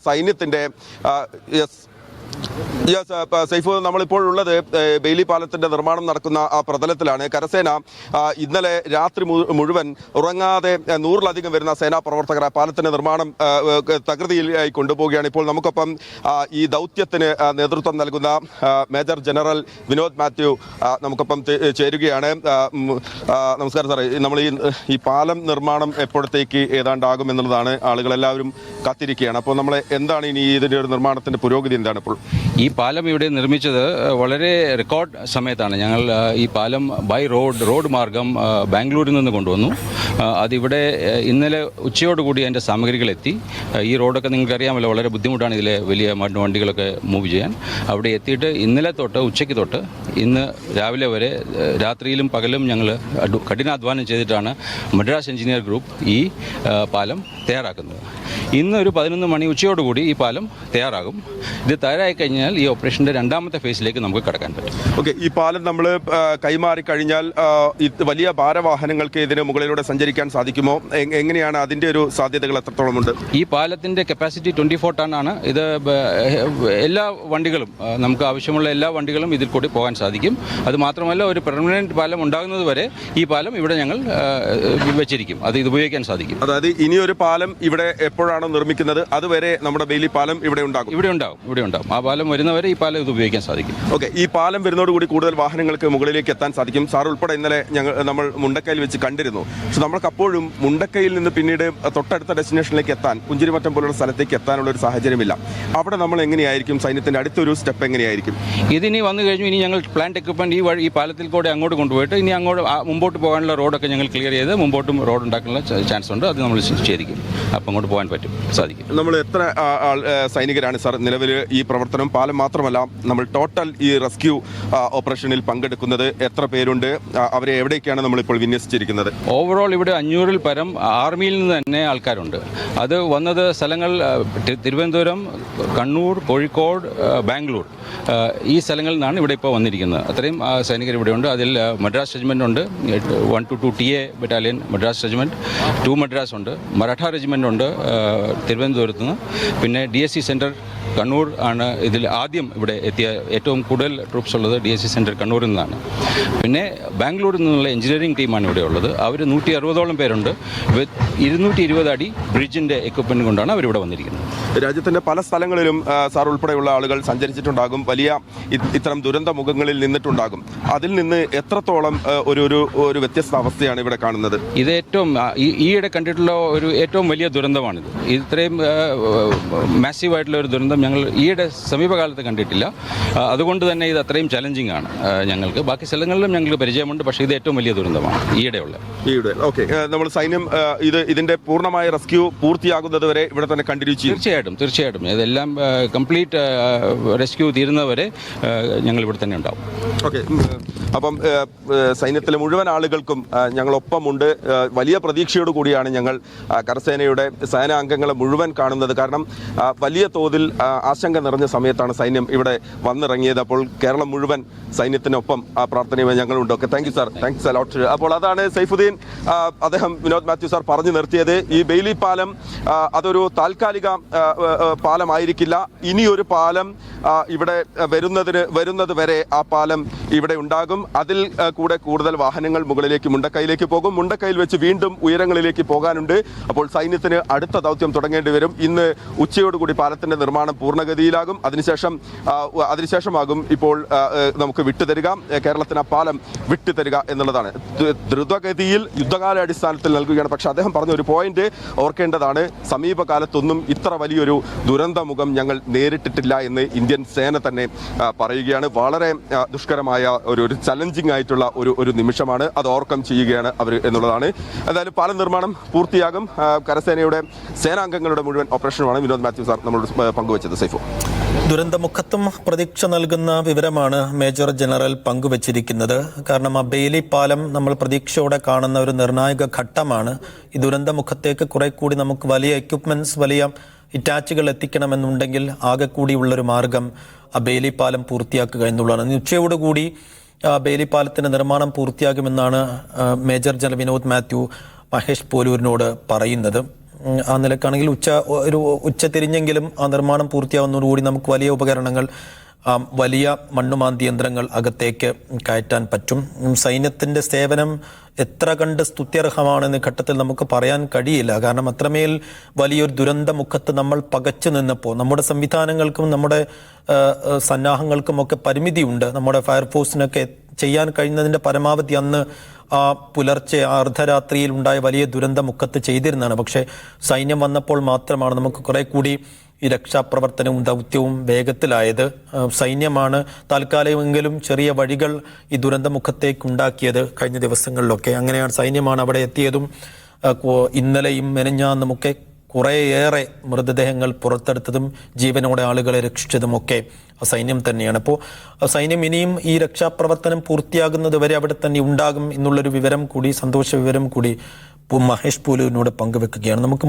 സൈന്യത്തിന്റെ സൈഫു, നമ്മളിപ്പോൾ ഉള്ളത് ബെയിലി പാലത്തിന്റെ നിർമ്മാണം നടക്കുന്ന ആ പ്രതലത്തിലാണ്. കരസേന ഇന്നലെ രാത്രി മുഴുവൻ ഉറങ്ങാതെ 100-ലധികം വരുന്ന സേനാ പ്രവർത്തകർ ആ പാലത്തിന്റെ നിർമ്മാണം തകൃതിയിലായി കൊണ്ടുപോവുകയാണ്. ഇപ്പോൾ നമുക്കൊപ്പം ഈ ദൗത്യത്തിന് നേതൃത്വം നൽകുന്ന മേജർ ജനറൽ വിനോദ് മാത്യു നമുക്കൊപ്പം ചേരുകയാണ്. നമസ്കാരം സാറേ. നമ്മൾ ഈ പാലം നിർമ്മാണം എപ്പോഴത്തേക്ക് ഏതാണ്ടാകും എന്നുള്ളതാണ് ആളുകളെല്ലാവരും കാത്തിരിക്കുകയാണ്. അപ്പോൾ നമ്മൾ എന്താണ് ഇനി ഇതിന്റെ ഒരു നിർമ്മാണത്തിന്റെ പുരോഗതി എന്താണ് ഇപ്പോൾ? ഈ പാലം ഇവിടെ നിർമ്മിച്ചത് വളരെ റെക്കോർഡ് സമയത്താണ്. ഞങ്ങൾ ഈ പാലം ബൈ റോഡ് മാർഗം ബാംഗ്ലൂരിൽ നിന്ന് കൊണ്ടുവന്നു. അതിവിടെ ഇന്നലെ ഉച്ചയോടുകൂടി അതിൻ്റെ സാമഗ്രികളെത്തി. ഈ റോഡൊക്കെ നിങ്ങൾക്കറിയാമല്ലോ, വളരെ ബുദ്ധിമുട്ടാണ് ഇതിലെ വലിയ വണ്ടികളൊക്കെ മൂവ് ചെയ്യാൻ. അവിടെ എത്തിയിട്ട് ഇന്നലെ തൊട്ട് ഉച്ചയ്ക്ക് തൊട്ട് ഇന്ന് രാവിലെ വരെ രാത്രിയിലും പകലും ഞങ്ങൾ കഠിനാധ്വാനം ചെയ്തിട്ടാണ് മദ്രാസ് എഞ്ചിനീയർ ഗ്രൂപ്പ് ഈ പാലം തയ്യാറാക്കുന്നത്. ഇന്ന് ഒരു 11 മണി ഉച്ചയോടുകൂടി ഈ പാലം തയ്യാറാകും. ഇത് തയ്യാറായി കഴിഞ്ഞാൽ ഈ ഓപ്പറേഷൻ്റെ രണ്ടാമത്തെ ഫേസിലേക്ക് നമുക്ക് കടക്കാൻ പറ്റും. ഓക്കെ, ഈ പാലം നമ്മൾ കൈമാറി കഴിഞ്ഞാൽ വലിയ ഭാരവാഹനങ്ങൾക്ക് ഇതിന് മുകളിലൂടെ സഞ്ചരിക്കാൻ സാധിക്കുമോ? എങ്ങനെയാണ് അതിൻ്റെ ഒരു സാധ്യതകൾ എത്രത്തോളമുണ്ട്? ഈ പാലത്തിൻ്റെ കപ്പാസിറ്റി 24 ടണ്ണാണ്. ഇത് എല്ലാ വണ്ടികളും, നമുക്ക് ആവശ്യമുള്ള എല്ലാ വണ്ടികളും ഇതിൽ കൂടി പോകാൻ സാധിക്കും. അത് മാത്രമല്ല, ഒരു പെർമനൻറ്റ് പാലം ഉണ്ടാകുന്നത് വരെ ഈ പാലം ഇവിടെ ഞങ്ങൾ വെച്ചിരിക്കും. അത് ഇത് ഉപയോഗിക്കാൻ സാധിക്കും. അതായത് ഇനിയൊരു പാലം ഇവിടെ എപ്പോഴാണോ നിർമ്മിക്കുന്നത് അതുവരെ നമ്മുടെ ബെയിലി പാലം ഇവിടെ ഉണ്ടാകും. ആ പാലം വരുന്നവരെ ഈ പാലം ഇത് ഉപയോഗിക്കാൻ സാധിക്കും. ഓക്കെ, ഈ പാലം വരുന്നതോടുകൂടി കൂടുതൽ വാഹനങ്ങൾക്ക് മുകളിലേക്ക് എത്താൻ സാധിക്കും. സാർ ഉൾപ്പെടെ ഇന്നലെ നമ്മൾ മുണ്ടക്കയിൽ വെച്ച് കണ്ടിരുന്നു. പക്ഷെ നമ്മൾക്ക് അപ്പോഴും മുണ്ടക്കയിൽ നിന്ന് പിന്നീട് തൊട്ടടുത്ത ഡെസ്റ്റിനേഷനിലേക്ക് എത്താൻ, പുഞ്ചിരിമറ്റം പോലുള്ള സ്ഥലത്തേക്ക് എത്താനുള്ള ഒരു സാഹചര്യമില്ല. അവിടെ നമ്മൾ എങ്ങനെയായിരിക്കും, സൈന്യത്തിന്റെ അടുത്തൊരു സ്റ്റെപ്പ് എങ്ങനെയായിരിക്കും? ഇതിനി വന്നു കഴിഞ്ഞു. ഇനി ഞങ്ങൾ പ്ലാന്റ് എക്യുപ്മെന്റ് ഈ പാലത്തിൽ കൂടെ അങ്ങോട്ട് കൊണ്ടുപോയിട്ട് ഇനി മുമ്പോട്ട് പോകാനുള്ള റോഡൊക്കെ ഞങ്ങൾ ക്ലിയർ ചെയ്ത് മുമ്പോട്ടും റോഡ് ഉണ്ടാക്കാനുള്ള ചാൻസ് ഉണ്ട്. അത് നമ്മൾ ചെയ്തിരിക്കും. അപ്പം അങ്ങോട്ട് പോകാൻ സാധിക്കും. നമ്മൾ എത്ര സൈനികരാണ് സാർ നിലവിൽ ഈ പ്രവർത്തനം? പാലം മാത്രമല്ല, നമ്മൾ ടോട്ടൽ ഈ റെസ്ക്യൂ ഓപ്പറേഷനിൽ പങ്കെടുക്കുന്നത് എത്ര പേരുണ്ട്? അവരെ എവിടേക്കാണ് നമ്മളിപ്പോൾ വിന്യസിച്ചിരിക്കുന്നത്? ഓവറോൾ ഇവിടെ 500-ൽ പരം ആർമിയിൽ നിന്ന് തന്നെ ആൾക്കാരുണ്ട്. അത് വന്നത് സ്ഥലങ്ങൾ തിരുവനന്തപുരം, കണ്ണൂർ, കോഴിക്കോട്, ബാംഗ്ലൂർ, ഈ സ്ഥലങ്ങളിൽ നിന്നാണ് ഇവിടെ ഇപ്പോൾ വന്നിരിക്കുന്നത്. അത്രയും സൈനികർ ഇവിടെയുണ്ട്. അതിൽ മദ്രാസ് റെജിമെൻ്റ് ഉണ്ട്, 122 TA battalion Madras regiment, 2 Madras ഉണ്ട്, മറാഠ റെജിമെൻ്റ് ഉണ്ട് തിരുവനന്തപുരത്ത് നിന്ന്. പിന്നെ DSC സെൻറ്റർ കണ്ണൂർ ആണ് ഇതിൽ ആദ്യം ഇവിടെ എത്തിയ ഏറ്റവും കൂടുതൽ ട്രൂപ്സ് ഉള്ളത്. DSC സെൻറ്റർ കണ്ണൂരിൽ നിന്നാണ്. പിന്നെ ബാംഗ്ലൂരിൽ നിന്നുള്ള എഞ്ചിനീയറിംഗ് ടീമാണ് ഇവിടെ ഉള്ളത്. അവർ 160ഓളം പേരുണ്ട്. 220 അടി ബ്രിഡ്ജിൻ്റെ എക്യുപ്മെൻറ്റ് കൊണ്ടാണ് അവരിവിടെ വന്നിരിക്കുന്നത്. രാജ്യത്തിൻ്റെ പല സ്ഥലങ്ങളിലും സാർ ഉൾപ്പെടെയുള്ള ആളുകൾ സഞ്ചരിച്ചിട്ടുണ്ടാകും, വലിയ ഇത്തരം ദുരന്ത മുഖങ്ങളിൽ നിന്നിട്ടുണ്ടാകും. അതിൽ നിന്ന് എത്രത്തോളം ഒരു വ്യത്യസ്ത അവസ്ഥയാണ് ഇവിടെ കാണുന്നത്? ഇത് ഏറ്റവും ഈയിടെ കണ്ടിട്ടുള്ള ഒരു ഏറ്റവും വലിയ ദുരന്തമാണിത്. ഇത്രയും മാസീവായിട്ടുള്ള ഒരു ദുരന്തം ഞങ്ങൾ ഈയിടെ സമീപകാലത്ത് കണ്ടിട്ടില്ല. അതുകൊണ്ട് തന്നെ ഇത് അത്രയും ചലഞ്ചിങ് ആണ് ഞങ്ങൾക്ക്. ബാക്കി സ്ഥലങ്ങളിലും ഞങ്ങൾക്ക് പരിചയമുണ്ട്, പക്ഷേ ഇത് ഏറ്റവും വലിയ ദുരന്തമാണ് ഈയിടെയുള്ള. ഓക്കെ, നമ്മൾ സൈന്യം ഇതിന്റെ പൂർണ്ണമായ റെസ്ക്യൂ പൂർത്തിയാകുന്നത് വരെ ഇവിടെ തന്നെ കണ്ടിന്യൂ ചെയ്യും? തീർച്ചയായിട്ടും ഇതെല്ലാം കംപ്ലീറ്റ് റെസ്ക്യൂ തീരുന്നവരെ ഞങ്ങൾ ഇവിടെ തന്നെ ഉണ്ടാവും. ഓക്കെ, അപ്പം സൈന്യത്തിലെ മുഴുവൻ ആളുകൾക്കും ഞങ്ങളൊപ്പമുണ്ട്. വലിയ പ്രതീക്ഷയോട് കൂടിയാണ് ഞങ്ങൾ കരസേനയുടെ സേനാംഗങ്ങളെ മുഴുവൻ കാണുന്നത്. കാരണം വലിയ തോതിൽ ആശങ്ക നിറഞ്ഞ സമയത്താണ് സൈന്യം ഇവിടെ വന്നിറങ്ങിയത്. അപ്പോൾ കേരളം മുഴുവൻ സൈന്യത്തിനൊപ്പം ആ പ്രാർത്ഥനയുമായി ഞങ്ങളുണ്ട്. Okay, thank you sir, thanks a lot. അപ്പോൾ അതാണ് സൈഫുദ്ദീൻ, അദ്ദേഹം വിനോദ് മാത്യു സാർ പറഞ്ഞു നിർത്തിയത്. ഈ ബെയിലി പാലം അതൊരു താൽക്കാലിക പാലമായിരിക്കില്ല. ഇനിയൊരു പാലം ഇവിടെ വരുന്നത് വരെ ആ പാലം ഇവിടെ ഉണ്ടാകും. അതിൽ കൂടെ കൂടുതൽ വാഹനങ്ങൾ മുകളിലേക്ക് മുണ്ടക്കൈയിലേക്ക് പോകും. മുണ്ടക്കൈയിൽ വെച്ച് വീണ്ടും ഉയരങ്ങളിലേക്ക് പോകാനുണ്ട്. അപ്പോൾ സൈന്യത്തിന് അടുത്ത ദൗത്യം തുടങ്ങേണ്ടി വരും. ഇന്ന് ഉച്ചയോടുകൂടി പാലത്തിന്റെ നിർമ്മാണം പൂർണ്ണഗതിയിലാകും. അതിനുശേഷമാകും ഇപ്പോൾ നമുക്ക് വിട്ടുതരിക, കേരളത്തിന് ആ പാലം വിട്ടുതരിക എന്നുള്ളതാണ്. ദ്രുതഗതിയിൽ യുദ്ധകാല അടിസ്ഥാനത്തിൽ നൽകുകയാണ്. പക്ഷെ അദ്ദേഹം പറഞ്ഞ ഒരു പോയിന്റ് ഓർക്കേണ്ടതാണ്, സമീപകാലത്തൊന്നും ഇത്ര വലിയൊരു ദുരന്തമുഖം ഞങ്ങൾ നേരിട്ടിട്ടില്ല എന്ന് ഇന്ത്യൻ സേന തന്നെ പറയുകയാണ്. വളരെ ദുഷ്കരമായ ഒരു ചലഞ്ചിങ് ആയിട്ടുള്ള ഒരു നിമിഷമാണ്. അത് ഓവർകം ചെയ്യുകയാണ് അവർ എന്നുള്ളതാണ്. എന്തായാലും പാലം നിർമ്മാണം പൂർത്തിയാകും. കരസേനയുടെ സേനാംഗങ്ങളുടെ മുഴുവൻ ഓപ്പറേഷനുമാണ് വിനോദ് മാത്യു സാർ നമ്മളോട് പങ്കുവച്ചത്. സൈഫു, ദുരന്തമുഖത്തും പ്രതീക്ഷ നൽകുന്ന വിവരമാണ് മേജർ ജനറൽ പങ്കുവച്ചിരിക്കുന്നത്. കാരണം ആ ബെയിലി പാലം നമ്മൾ പ്രതീക്ഷയോടെ കാണുന്ന ഒരു നിർണായക ഘട്ടമാണ്. ഈ ദുരന്തമുഖത്തേക്ക് കുറെ കൂടി നമുക്ക് വലിയ എക്യുപ്മെന്റ്സ്, വലിയ ഇറ്റാച്ചുകൾ എത്തിക്കണമെന്നുണ്ടെങ്കിൽ ആകെ കൂടിയുള്ളൊരു മാർഗം ആ ബെയിലി പാലം പൂർത്തിയാക്കുക എന്നുള്ളതാണ്. ഉച്ചയോടുകൂടി ബെയിലി പാലത്തിന്റെ നിർമ്മാണം പൂർത്തിയാകുമെന്നാണ് മേജർ ജനറൽ വിനോദ് മാത്യു മഹേഷ് പോലൂരിനോട് പറയുന്നത്. ആ നിലക്കാണെങ്കിൽ ഉച്ച തിരിഞ്ഞെങ്കിലും ആ നിർമ്മാണം പൂർത്തിയാവുന്നതോടുകൂടി നമുക്ക് വലിയ ഉപകരണങ്ങൾ, വലിയ മണ്ണുമാന്തി യന്ത്രങ്ങൾ അകത്തേക്ക് കയറ്റാൻ പറ്റും. സൈന്യത്തിൻ്റെ സേവനം എത്ര കണ്ട് സ്തുത്യർഹമാണെന്ന ഘട്ടത്തിൽ നമുക്ക് പറയാൻ കഴിയില്ല. കാരണം അത്രമേൽ വലിയൊരു ദുരന്തമുഖത്ത് നമ്മൾ പകച്ചു നിന്നപ്പോൾ നമ്മുടെ സംവിധാനങ്ങൾക്കും നമ്മുടെ സന്നാഹങ്ങൾക്കുമൊക്കെ പരിമിതിയുണ്ട്. നമ്മുടെ ഫയർഫോഴ്സിനൊക്കെ ചെയ്യാൻ കഴിയുന്നതിൻ്റെ പരമാവധി അന്ന് ആ പുലർച്ചെ അർദ്ധരാത്രിയിൽ ഉണ്ടായ വലിയ ദുരന്തമുഖത്ത് ചെയ്തിരുന്നതാണ്. പക്ഷേ സൈന്യം വന്നപ്പോൾ മാത്രമാണ് നമുക്ക് കുറെ കൂടി ഈ രക്ഷാപ്രവർത്തനവും ദൗത്യവും വേഗത്തിലായത്. സൈന്യമാണ് താൽക്കാലികമെങ്കിലും ചെറിയ വഴികൾ ഈ ദുരന്തമുഖത്തേക്ക് ഉണ്ടാക്കിയത് കഴിഞ്ഞ ദിവസങ്ങളിലൊക്കെ. അങ്ങനെയാണ് സൈന്യമാണ് അവിടെ എത്തിയതും ഇന്നലെയും മെനഞ്ഞാന്നുമൊക്കെ കുറേയേറെ മൃതദേഹങ്ങൾ പുറത്തെടുത്തതും ജീവനോടെ ആളുകളെ രക്ഷിച്ചതുമൊക്കെ സൈന്യം തന്നെയാണ്. അപ്പോൾ സൈന്യം ഇനിയും ഈ രക്ഷാപ്രവർത്തനം പൂർത്തിയാകുന്നത് വരെ അവിടെ തന്നെ ഉണ്ടാകും എന്നുള്ളൊരു വിവരം കൂടി, സന്തോഷ വിവരം കൂടി മഹേഷ് പൂലുവിനോട് പങ്കുവെക്കുകയാണ്. നമുക്ക്